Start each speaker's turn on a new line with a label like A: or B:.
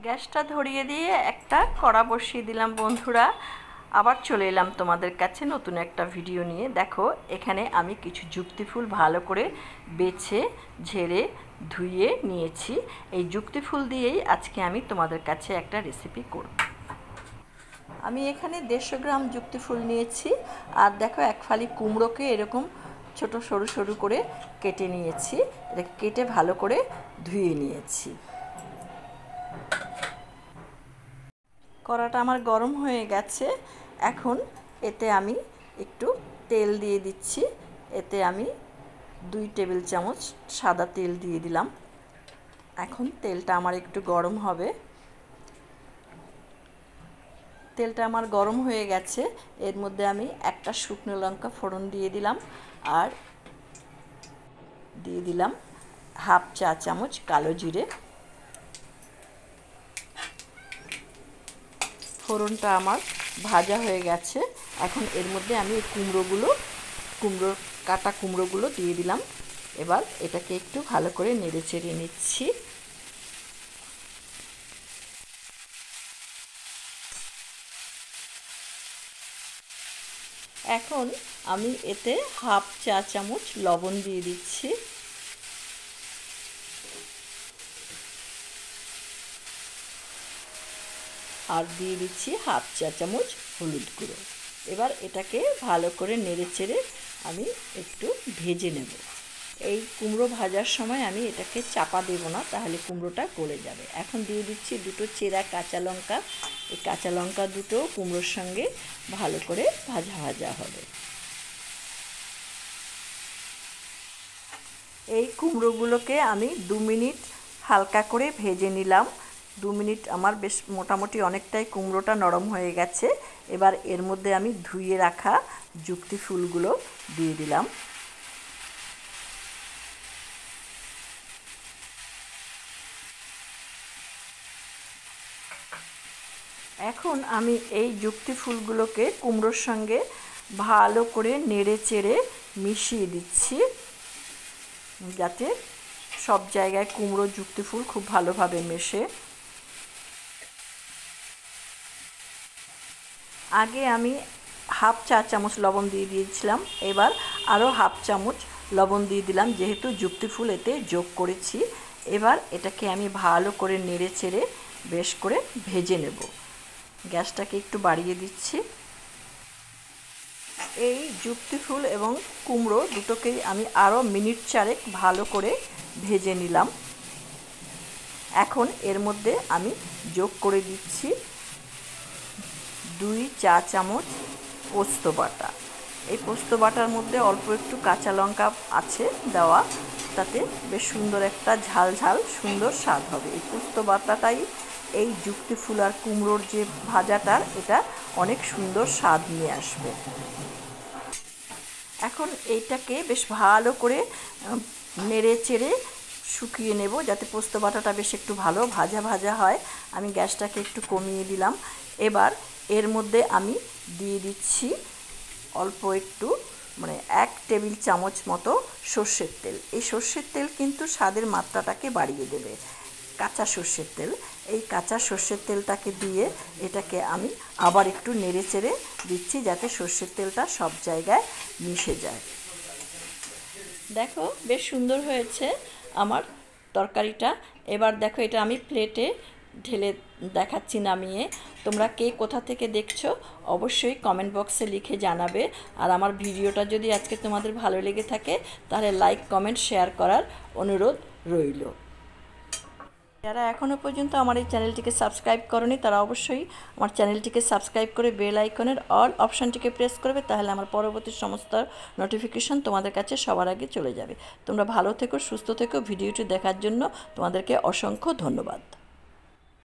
A: গ্যাসটা ধরিয়ে দিয়ে একটা কড়া বসিয়ে দিলাম বন্ধুরা। আবার চলে এলাম তোমাদের কাছে নতুন একটা ভিডিও নিয়ে। দেখো এখানে আমি কিছু যুক্তি ফুল ভালো করে বেছে ঝেড়ে ধুয়ে নিয়েছি। এই যুক্তি ফুল দিয়েই আজকে আমি তোমাদের কাছে একটা রেসিপি করব। আমি এখানে 150 গ্রাম যুক্তি ফুল নিয়েছি। আর দেখো এক ফালি কুমড়োকে এরকম ছোট সরু সরু করে কেটে নিয়েছি। এটাকে কেটে ভালো করে ধুয়ে নিয়েছি। কড়াটা আমার গরম হয়ে গেছে। এখন এতে আমি একটু তেল দিয়ে দিচ্ছি। এতে আমি 2 টেবিল চামচ সাদা তেল দিয়ে দিলাম। এখন তেলটা আমার একটু গরম হবে। তেলটা আমার গরম হয়ে গেছে। এর মধ্যে আমি একটা শুকনো লঙ্কা ফোড়ন দিয়ে দিলাম। আর দিয়ে দিলাম হাফ চা চামচ কালো জিরে। ফোড়নটা আমার ভাজা হয়ে গেছে। এখন এর মধ্যে আমি এই কাটা কুমড়োগুলো দিয়ে দিলাম। এবার এটাকে একটু ভালো করে নেড়ে চেড়ে নিচ্ছি। এখন আমি এতে হাফ চা চামচ লবণ দিয়ে দিচ্ছি। আর দিয়ে দিচ্ছি হাফ চা চামচ হলুদ গুঁড়ো। এবার এটাকে ভালো করে নেড়ে চেড়ে আমি একটু ভেজে নেব। এই কুমড়ো ভাজার সময় আমি এটাকে চাপা দেব না, তাহলে কুমড়োটা গলে যাবে। এখন দিয়ে দিচ্ছি 2টো চেরা কাঁচা লঙ্কা। এই কাঁচা লঙ্কা দুটো কুমড়োর সঙ্গে ভালো করে ভাজা ভাজা হবে। এই কুমড়োগুলোকে আমি 2 মিনিট হালকা করে ভেজে নিলাম। 2 মিনিট আমার বেশ মোটামুটি অনেকটাই কুমড়োটা নরম হয়ে গেছে। এবার এর মধ্যে আমি ধুয়ে রাখা যুক্তি ফুলগুলো দিয়ে দিলাম। এখন আমি এই যুক্তি ফুলগুলোকে কুমড়োর সঙ্গে ভালো করে নেড়ে চেড়ে মিশিয়ে দিচ্ছি, যাতে সব জায়গায় কুমড়ো যুক্তি ফুল খুব ভালোভাবে মেশে। আগে আমি হাফ চা চামচ লবণ দিয়ে দিয়েছিলাম। এবার আরও হাফ চামচ লবণ দিয়ে দিলাম, যেহেতু যুক্তি ফুল এতে যোগ করেছি। এবার এটাকে আমি ভালো করে নেড়ে চেড়ে বেশ করে ভেজে নেব। গ্যাসটাকে একটু বাড়িয়ে দিচ্ছি। এই যুক্তি ফুল এবং কুমড়ো দুটোকেই আমি আরও মিনিট 4 ভালো করে ভেজে নিলাম। এখন এর মধ্যে আমি যোগ করে দিচ্ছি 2 চা চামচ পোস্ত বাটা। এই পোস্ত বাটার মধ্যে অল্প একটু কাঁচা লঙ্কা আছে দেওয়া, তাতে বেশ সুন্দর একটা ঝাল ঝাল সুন্দর স্বাদ হবে। এই পোস্ত বাটাটাই এই যুক্তি ফুল আর কুমড়োর যে ভাজাটার এটা অনেক সুন্দর স্বাদ নিয়ে আসবে। এখন এইটাকে বেশ ভালো করে নেড়ে চেড়ে শুকিয়ে নেব, যাতে পোস্ত বাটাটা বেশ একটু ভালো ভাজা ভাজা হয়। আমি গ্যাসটাকে একটু কমিয়ে দিলাম। এবার এর মধ্যে আমি দিয়ে দিচ্ছি অল্প একটু 1 টেবিল চামচ মতো সর্ষের তেল। এই সর্ষের তেল কিন্তু স্বাদের মাত্রাটাকে বাড়িয়ে দেবে। কাঁচা সর্ষের তেল, এই কাঁচা সর্ষের তেলটাকে দিয়ে এটাকে আমি আবার একটু নেড়ে চেড়ে দিচ্ছি, যাতে সর্ষের তেলটা সব জায়গায় মিশে যায়। দেখো বেশ সুন্দর হয়েছে আমার তরকারিটা। এবার দেখো এটা আমি প্লেটে ঢেলে দেখাচ্ছি নামিয়ে। তোমরা কে কোথা থেকে দেখছো অবশ্যই কমেন্ট বক্সে লিখে জানাবে। আর আমার ভিডিওটা যদি আজকে তোমাদের ভালো লেগে থাকে তাহলে লাইক কমেন্ট শেয়ার করার অনুরোধ রইল। যারা এখনও পর্যন্ত আমার এই চ্যানেলটিকে সাবস্ক্রাইব করনি তারা অবশ্যই আমার চ্যানেলটিকে সাবস্ক্রাইব করে বেল আইকনের অল অপশানটিকে প্রেস করবে, তাহলে আমার পরবর্তী সমস্ত নোটিফিকেশন তোমাদের কাছে সবার আগে চলে যাবে। তোমরা ভালো থেকো, সুস্থ থেকো। ভিডিওটি দেখার জন্য তোমাদেরকে অসংখ্য ধন্যবাদ।